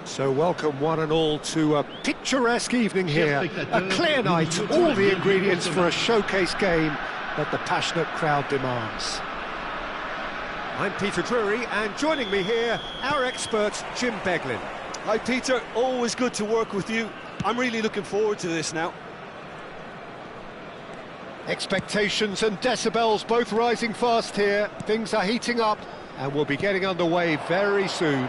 So welcome one and all to a picturesque evening here, a clear night, all the ingredients for a showcase game that the passionate crowd demands. I'm Peter Drury, and joining me here, our expert Jim Beglin. Hi Peter, always good to work with you. I'm really looking forward to this now. Expectations and decibels both rising fast here. Things are heating up and we'll be getting underway very soon.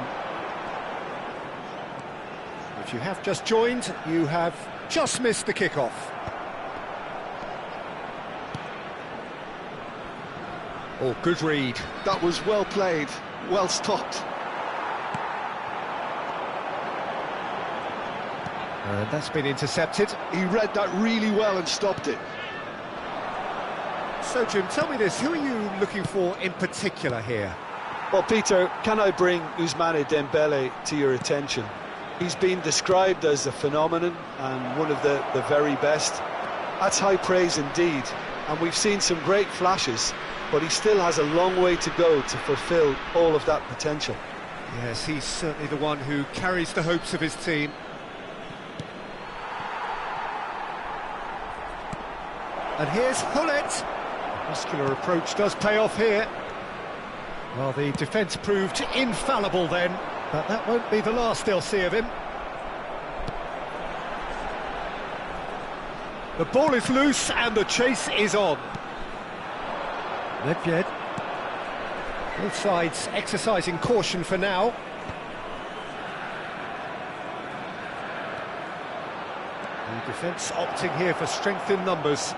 If you have just joined, you have just missed the kickoff. Oh, good read. That was well played, well stopped. And that's been intercepted. He read that really well and stopped it. So, Jim, tell me this, who are you looking for in particular here? Well, Peter, can I bring Ousmane Dembele to your attention? He's been described as a phenomenon and one of the very best. That's high praise indeed, and we've seen some great flashes, but he still has a long way to go to fulfil all of that potential. Yes, he's certainly the one who carries the hopes of his team. And here's Hullet. Muscular approach does pay off here. Well, the defence proved infallible then, but that won't be the last they'll see of him. The ball is loose and the chase is on. Nedved. Both sides exercising caution for now. The defence opting here for strength in numbers.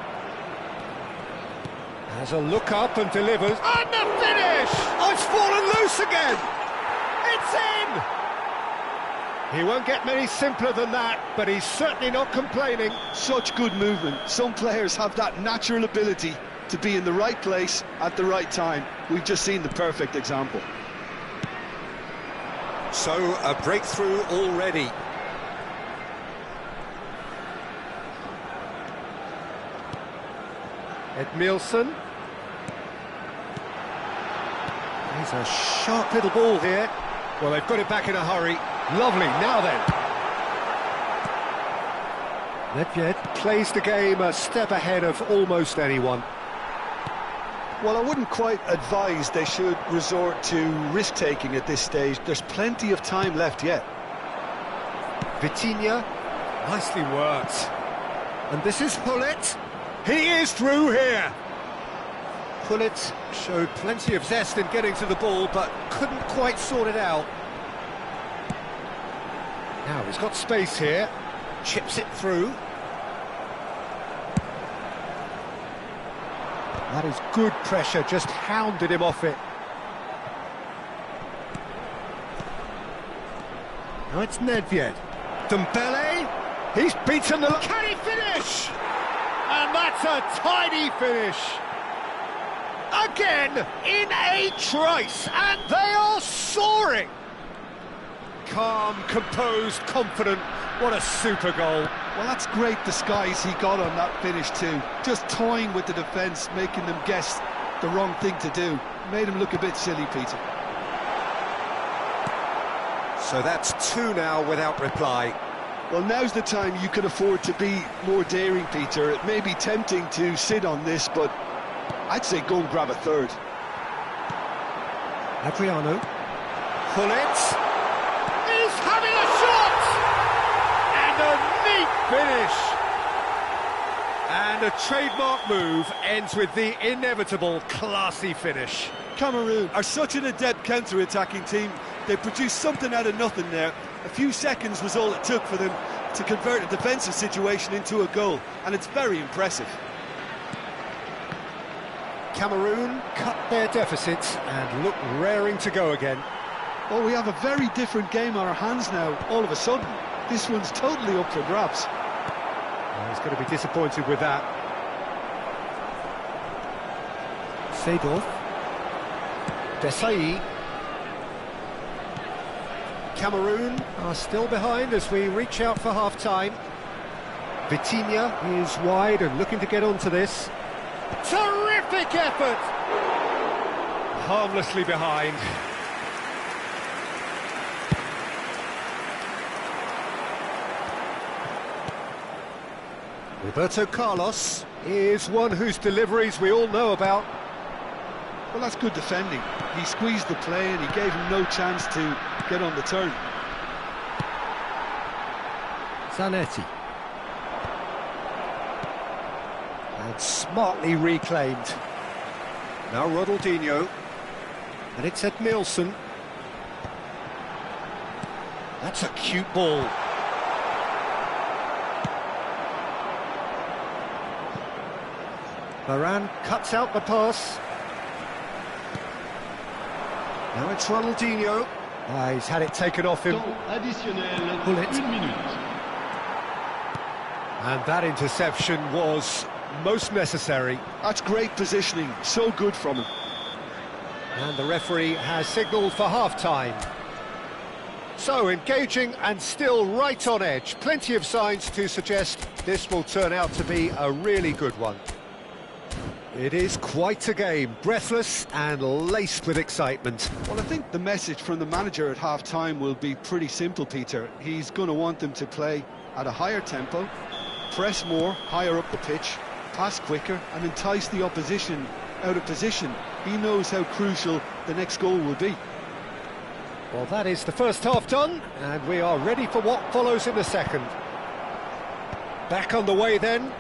Has a look up and delivers. And the finish! Oh, it's fallen loose again! It's in! He won't get many simpler than that, but he's certainly not complaining. Such good movement. Some players have that natural ability to be in the right place at the right time. We've just seen the perfect example. So, a breakthrough already. Edmilson. He's a sharp little ball here. Well, they've got it back in a hurry. Lovely, now then. Nedved plays the game a step ahead of almost anyone. Well, I wouldn't quite advise they should resort to risk-taking at this stage. There's plenty of time left yet. Vitinha, nicely worked. And this is Hullet. He is through here. Hullet showed plenty of zest in getting to the ball, but couldn't quite sort it out. Now he's got space here. Chips it through. That is good pressure, just hounded him off it. Now it's Nedved. Dembele. He's beaten the... Can he finish? And that's a tidy finish. Again, in a trice, and they are soaring. Calm, composed, confident. What a super goal. Well, that's great disguise he got on that finish too. Just toying with the defence, making them guess the wrong thing to do. Made him look a bit silly, Peter. So that's two now without reply. Well, now's the time you can afford to be more daring, Peter. It may be tempting to sit on this, but I'd say go and grab a third. Adriano. Hullet. He's having a shot! And a neat finish! And a trademark move ends with the inevitable classy finish. Cameroon are such an adept counter-attacking team. They produced something out of nothing there. A few seconds was all it took for them to convert a defensive situation into a goal, and it's very impressive. Cameroon cut their deficit and look raring to go again. Well, we have a very different game on our hands now, all of a sudden. This one's totally up for grabs. Well, he's going to be disappointed with that. Seedorf. Desai. Cameroon are still behind as we reach out for half-time. Vitinha is wide and looking to get onto this. Terrific effort! Harmlessly behind. Roberto Carlos is one whose deliveries we all know about. Well, that's good defending. He squeezed the play and he gave him no chance to get on the turn. Zanetti. And smartly reclaimed. Now Ronaldinho. And it's Edmilson. That's a cute ball. Varane cuts out the pass. Now it's Ronaldinho. He's had it taken off him. Pull it. And that interception was most necessary. That's great positioning, so good from him. And the referee has signalled for half-time. So, engaging and still right on edge. Plenty of signs to suggest this will turn out to be a really good one. It is quite a game, breathless and laced with excitement. Well, I think the message from the manager at half-time will be pretty simple, Peter. He's going to want them to play at a higher tempo, press more, higher up the pitch, pass quicker and entice the opposition out of position. He knows how crucial the next goal will be. Well, that is the first half done, and we are ready for what follows in the second. Back on the way then.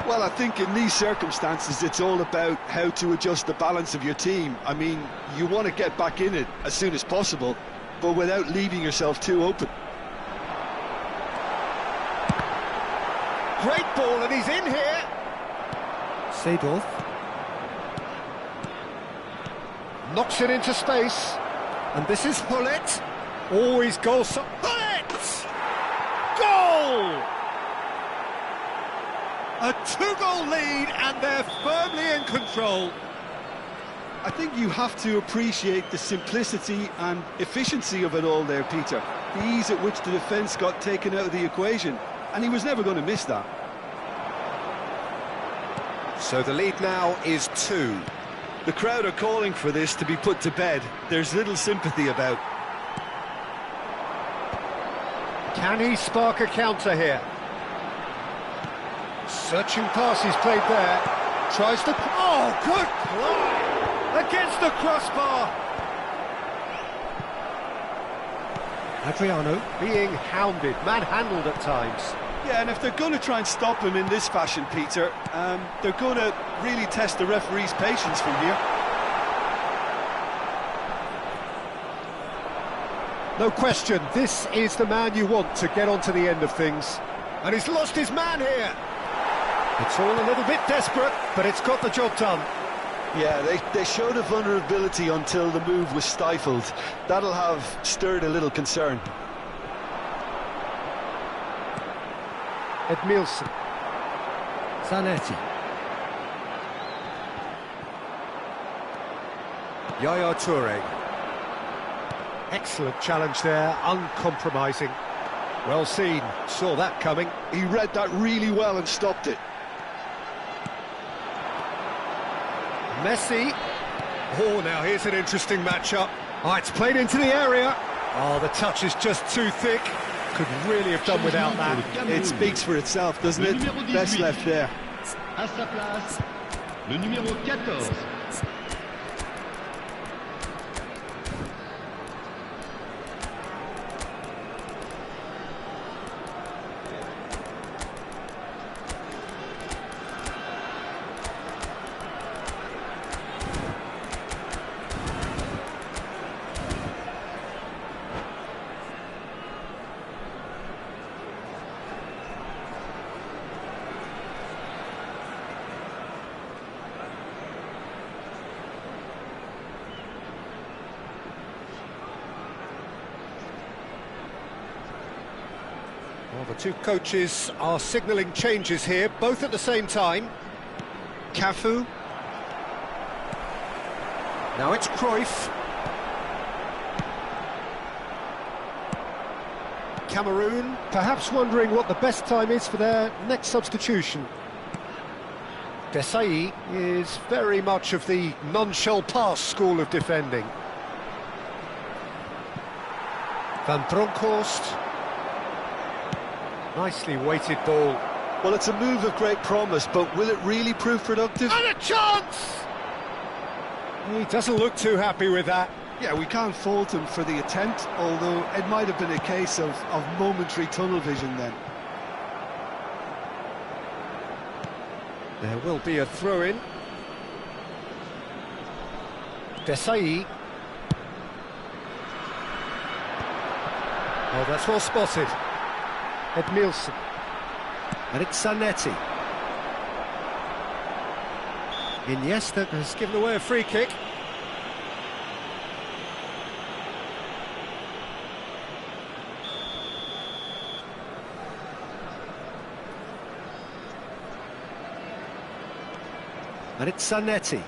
Well, I think in these circumstances it's all about how to adjust the balance of your team. I mean, you want to get back in it as soon as possible, but without leaving yourself too open. Great ball, and he's in here. Seedorf. Knocks it into space. And this is Hullet. Always goal. Hullet! Goal! A two-goal lead, and they're firmly in control. I think you have to appreciate the simplicity and efficiency of it all there, Peter. The ease at which the defence got taken out of the equation, and he was never going to miss that. So the lead now is 2. The crowd are calling for this to be put to bed. There's little sympathy about. Can he spark a counter here? Searching pass he's played there. Tries to... Oh, good play! Against the crossbar! Adriano being hounded, manhandled at times. Yeah, and if they're going to try and stop him in this fashion, Peter, they're going to really test the referee's patience from here. No question, this is the man you want to get onto the end of things. And he's lost his man here. It's all a little bit desperate, but it's got the job done. Yeah, they showed a vulnerability until the move was stifled. That'll have stirred a little concern. Edmilson. Zanetti. Yaya Toure. Excellent challenge there, uncompromising. Well seen, saw that coming. He read that really well and stopped it. Messi. Oh, now here's an interesting matchup. Oh, it's played into the area. Oh, the touch is just too thick. Could really have done without that. It speaks for itself, doesn't it? Best left there. À sa place, le numéro 14. Well, the two coaches are signalling changes here, both at the same time. Cafu. Now it's Cruyff. Cameroon, perhaps wondering what the best time is for their next substitution. Desailly is very much of the non-shell pass school of defending. Van Bronckhorst. Nicely weighted ball. Well, it's a move of great promise, but will it really prove productive? And a chance! He doesn't look too happy with that. Yeah, we can't fault him for the attempt, although it might have been a case of momentary tunnel vision then. There will be a throw-in. Desai. Oh, that's well spotted. Edmilson. And it's Zanetti. Iniesta has given away a free kick. And it's Zanetti.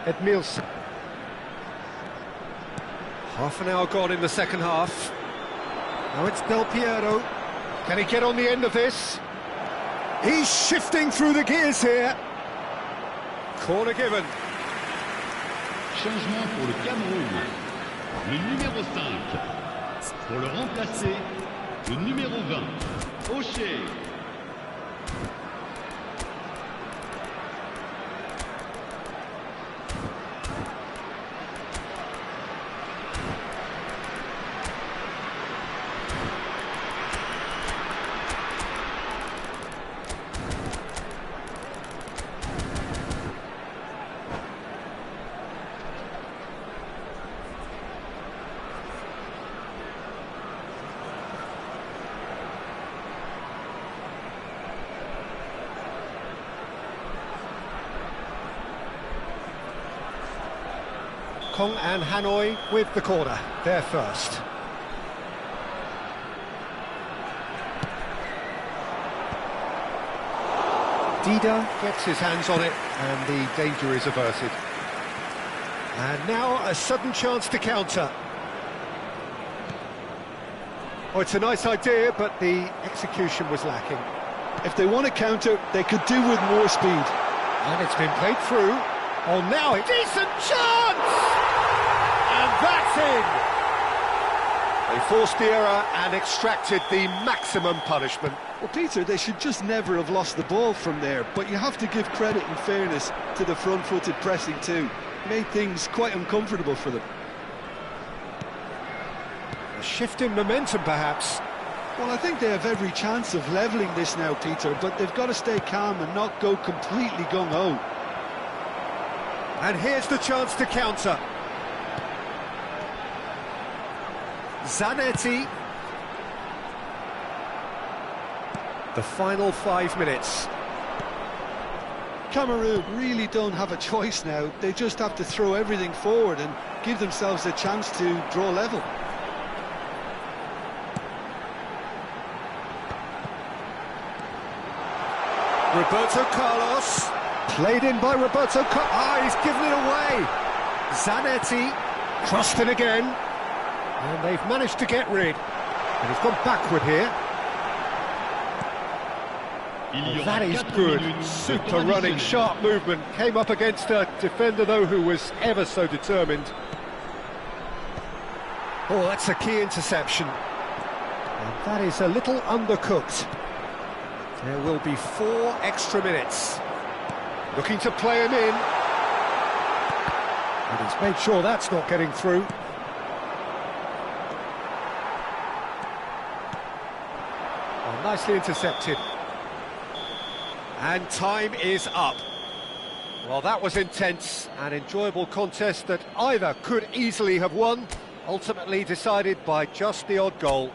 Edmilson. Half an hour gone in the second half. Now it's Del Piero. Can he get on the end of this? He's shifting through the gears here. Corner given. Changement pour le Cameroun. Le numéro 5. Pour le remplacer, le numéro 20. O'Shea. Kong and Hanoi with the corner, there first. Dida gets his hands on it and the danger is averted. And now a sudden chance to counter. Oh, it's a nice idea, but the execution was lacking. If they want to counter, they could do with more speed. And it's been played through. Oh, now a decent chance! And that's in! They forced the error and extracted the maximum punishment. Well, Peter, they should just never have lost the ball from there, but you have to give credit and fairness to the front-footed pressing too. Made things quite uncomfortable for them. A shift in momentum, perhaps. Well, I think they have every chance of levelling this now, Peter, but they've got to stay calm and not go completely gung-ho. And here's the chance to counter. Zanetti. The final 5 minutes. Cameroon really don't have a choice now. They just have to throw everything forward and give themselves a chance to draw level. Roberto Carlos. Played in by Roberto Carlos. Ah, he's given it away. Zanetti. Crossed in again. And they've managed to get rid. And he's gone backward here. Oh, that is good. Super running, sharp movement. Came up against a defender, though, who was ever so determined. Oh, that's a key interception. And that is a little undercooked. There will be 4 extra minutes. Looking to play him in. And he's made sure that's not getting through. Oh, nicely intercepted. And time is up. Well, that was intense, an enjoyable contest that either could easily have won, ultimately decided by just the odd goal.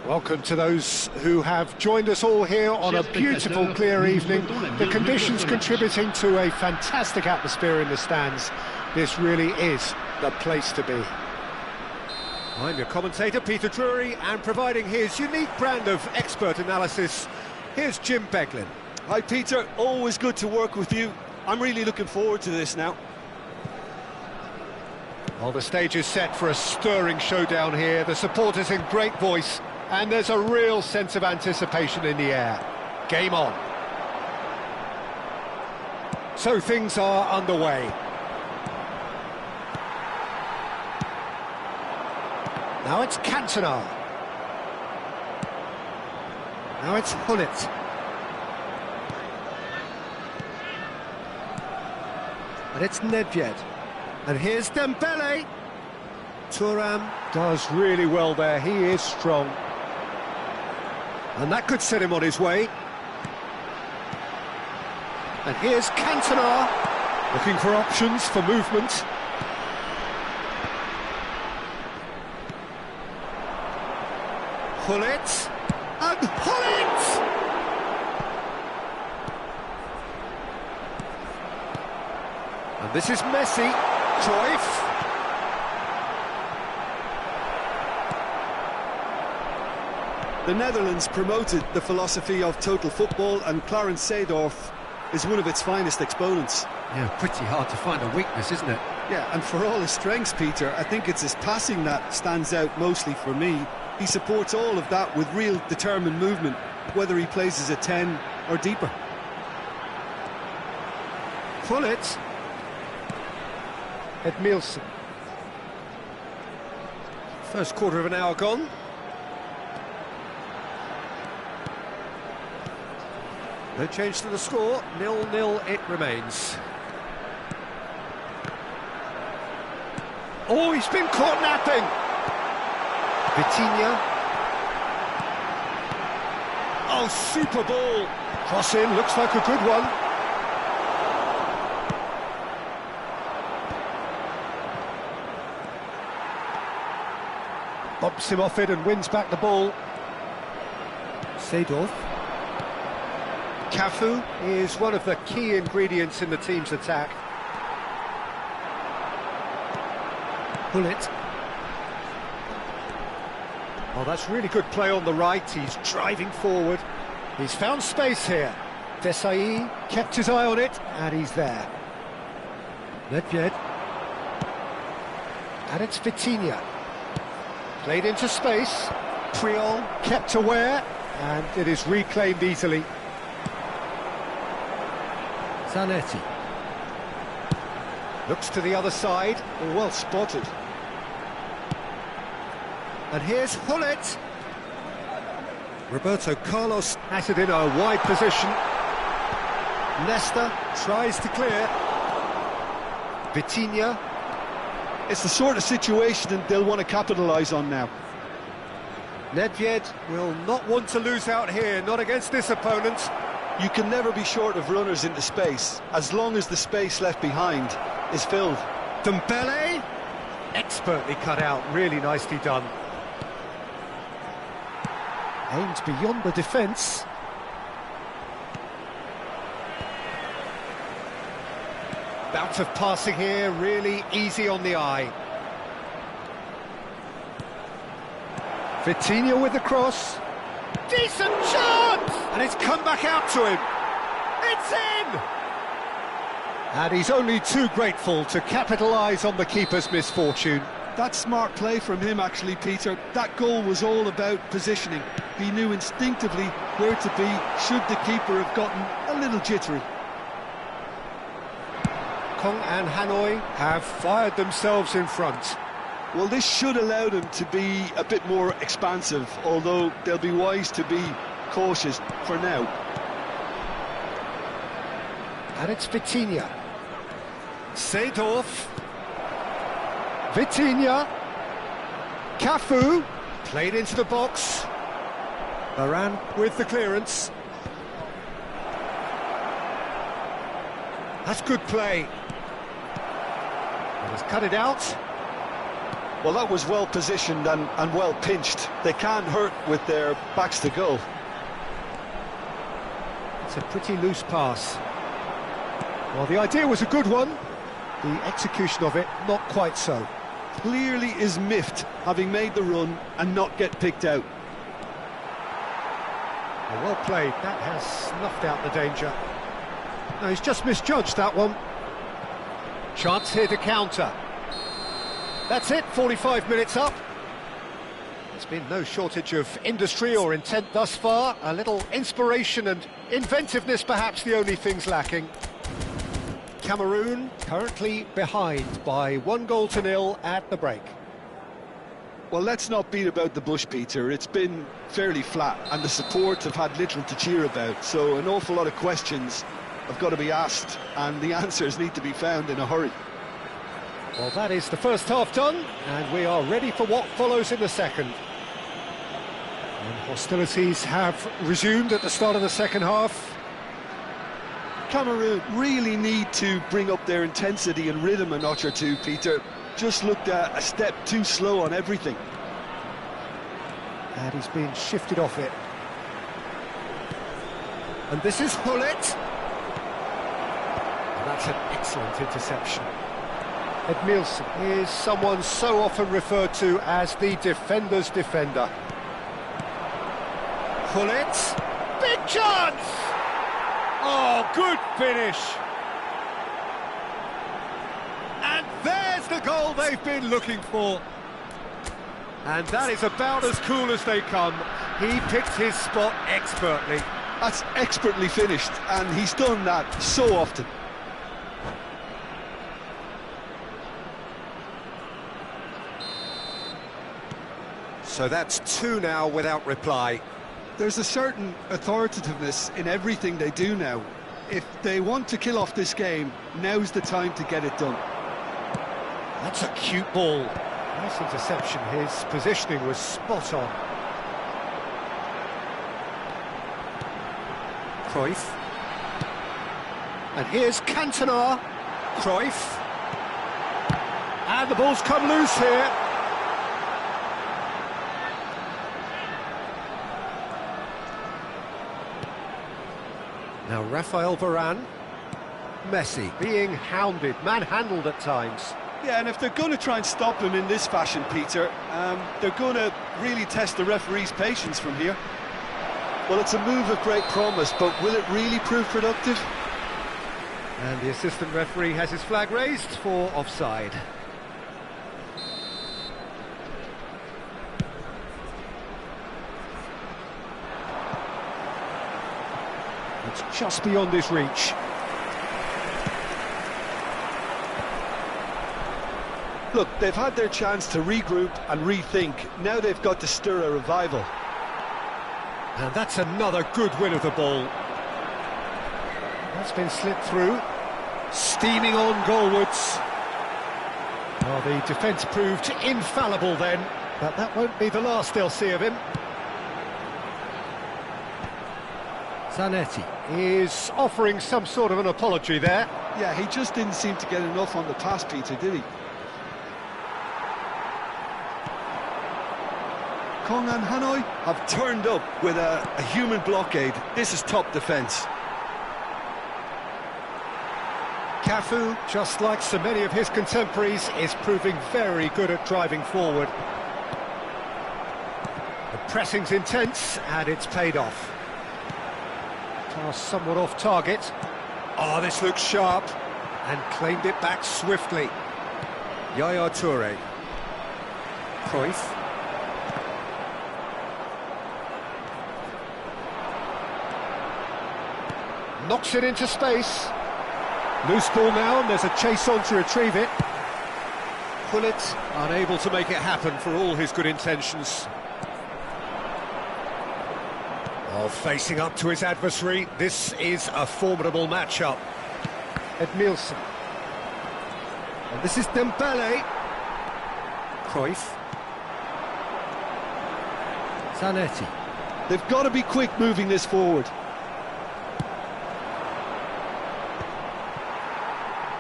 Welcome to those who have joined us all here on a beautiful, clear evening. The conditions contributing to a fantastic atmosphere in the stands. This really is the place to be. I'm your commentator, Peter Drury, and providing his unique brand of expert analysis, here's Jim Beglin. Hi Peter, always good to work with you. I'm really looking forward to this now. Well, the stage is set for a stirring showdown here. The supporters in great voice, and there's a real sense of anticipation in the air. Game on. So things are underway. Now it's Cantona. Now it's Gullit. And it's Nedved. And here's Dembele. Thuram does really well there, he is strong. And that could set him on his way. And here's Cantona, looking for options for movement. Gullit, and Gullit! And this is Messi, Cruyff. The Netherlands promoted the philosophy of total football, and Clarence Seedorf is one of its finest exponents. Yeah, pretty hard to find a weakness, isn't it? Yeah, and for all his strengths, Peter, I think it's his passing that stands out mostly for me. He supports all of that with real determined movement, whether he plays as a 10 or deeper. Gullit. Edmilson. First quarter of an hour gone. No change to the score, 0-0 it remains. Oh, he's been caught napping! Vitinha. Oh, super ball! Cross in, looks like a good one. Bumps him off it and wins back the ball. Seedorf. Cafu is one of the key ingredients in the team's attack. Gullit. Oh, that's really good play on the right. He's driving forward. He's found space here. Desai kept his eye on it, and he's there. Nedved. And it's Vitinha. Played into space. Priol kept aware, and it is reclaimed easily. Zanetti. Looks to the other side. Oh, well spotted. And here's Gullit. Roberto Carlos at it in a wide position. Nesta tries to clear. Vitinha. It's the sort of situation that they'll want to capitalise on now. Nedved will not want to lose out here, not against this opponent. You can never be short of runners into space, as long as the space left behind is filled. Dembele, expertly cut out, really nicely done. Aimed beyond the defence. Bout of passing here, really easy on the eye. Vitinha with the cross. Decent chance! And it's come back out to him. It's in! And he's only too grateful to capitalise on the keeper's misfortune. That's smart play from him, actually, Peter. That goal was all about positioning. He knew instinctively where to be should the keeper have gotten a little jittery. Kong and Hanoi have fired themselves in front. Well, this should allow them to be a bit more expansive, although they'll be wise to be cautious for now. And it's Vitinha. Seedorf. Vitinha. Cafu. Played into the box. Varane with the clearance. That's good play. He's cut it out. Well, that was well positioned and well pinched. They can't hurt with their backs to goal. It's a pretty loose pass. Well, the idea was a good one. The execution of it, not quite so. Clearly is miffed, having made the run and not get picked out. Well played, that has snuffed out the danger. No, he's just misjudged that one. Chance here to counter. That's it, 45 minutes up. There's been no shortage of industry or intent thus far. A little inspiration and inventiveness perhaps the only things lacking. Cameroon currently behind by 1-0 at the break. Well, let's not beat about the bush, Peter. It's been fairly flat and the support have had little to cheer about, so an awful lot of questions have got to be asked and the answers need to be found in a hurry. Well, that is the first half done, and we are ready for what follows in the second. And hostilities have resumed at the start of the second half. Cameroon really need to bring up their intensity and rhythm a notch or two, Peter. Just looked a step too slow on everything. And he's been shifted off it. And this is Hullet. And that's an excellent interception. Edmilson is someone so often referred to as the defender's defender. Hullet. Big chance! Oh, good finish! And there's the goal they've been looking for. And that is about as cool as they come. He picked his spot expertly. That's expertly finished, and he's done that so often. So that's 2 now without reply. There's a certain authoritativeness in everything they do now. If they want to kill off this game, now's the time to get it done. That's a cute ball. Nice interception. His positioning was spot on. Cruyff. And here's Cantona. Cruyff. And the ball's come loose here. Now Raphael Varane. Messi being hounded, manhandled at times. Yeah, and if they're going to try and stop him in this fashion, Peter, they're going to really test the referee's patience from here. Well, it's a move of great promise, but will it really prove productive? And the assistant referee has his flag raised for offside. It's just beyond his reach. Look, they've had their chance to regroup and rethink. Now they've got to stir a revival. And that's another good win of the ball. That's been slipped through. Steaming on goalwards. Well, the defence proved infallible then, but that won't be the last they'll see of him. Zanetti is offering some sort of an apology there. Yeah, he just didn't seem to get enough on the pass, Peter, did he? Kong and Hanoi have turned up with a human blockade. This is top defence. Cafu, just like so many of his contemporaries, is proving very good at driving forward. The pressing's intense, and it's paid off. Pass somewhat off target. Oh, this looks sharp. And claimed it back swiftly. Yaya Toure. Cruyff. Knocks it into space. Loose ball now, and there's a chase on to retrieve it. Hullet unable to make it happen for all his good intentions. Oh, facing up to his adversary, this is a formidable matchup. Edmilson. And this is Dembele. Cruyff. Zanetti. They've got to be quick moving this forward.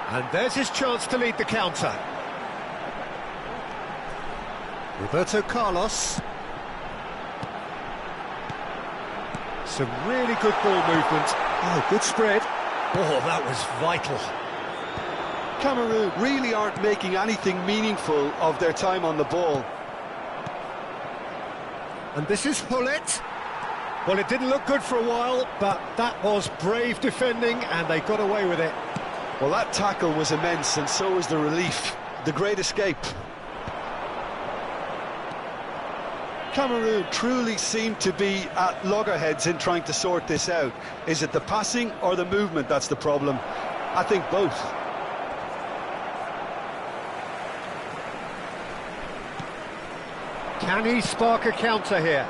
And there's his chance to lead the counter. Roberto Carlos. Some really good ball movement. Oh, good spread. Oh, that was vital. Cameroon really aren't making anything meaningful of their time on the ball. And this is Hullet. Well, it didn't look good for a while, but that was brave defending, and they got away with it. Well, that tackle was immense, and so was the relief. The great escape. Cameroon truly seem to be at loggerheads in trying to sort this out. Is it the passing or the movement that's the problem? I think both. Can he spark a counter here?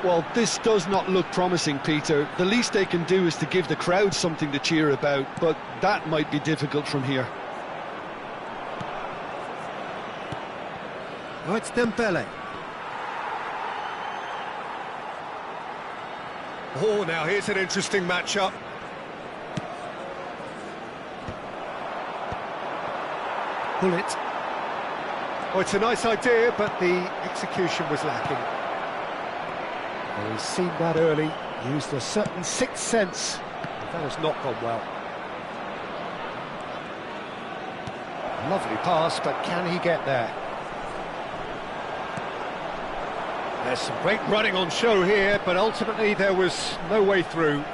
Well, this does not look promising, Peter. The least they can do is to give the crowd something to cheer about, but that might be difficult from here. Oh, it's Dembele. Oh, now here's an interesting matchup. Hullet. Oh, it's a nice idea, but the execution was lacking. Well, he's seen that early, used a certain sixth sense. That has not gone well. Lovely pass, but can he get there? There's some great running on show here, but ultimately there was no way through.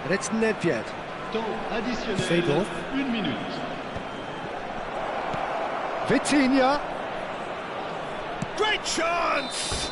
And it's Nedved. Temps additionnel, Seedorf. 1 minute. Vitinha. Great chance!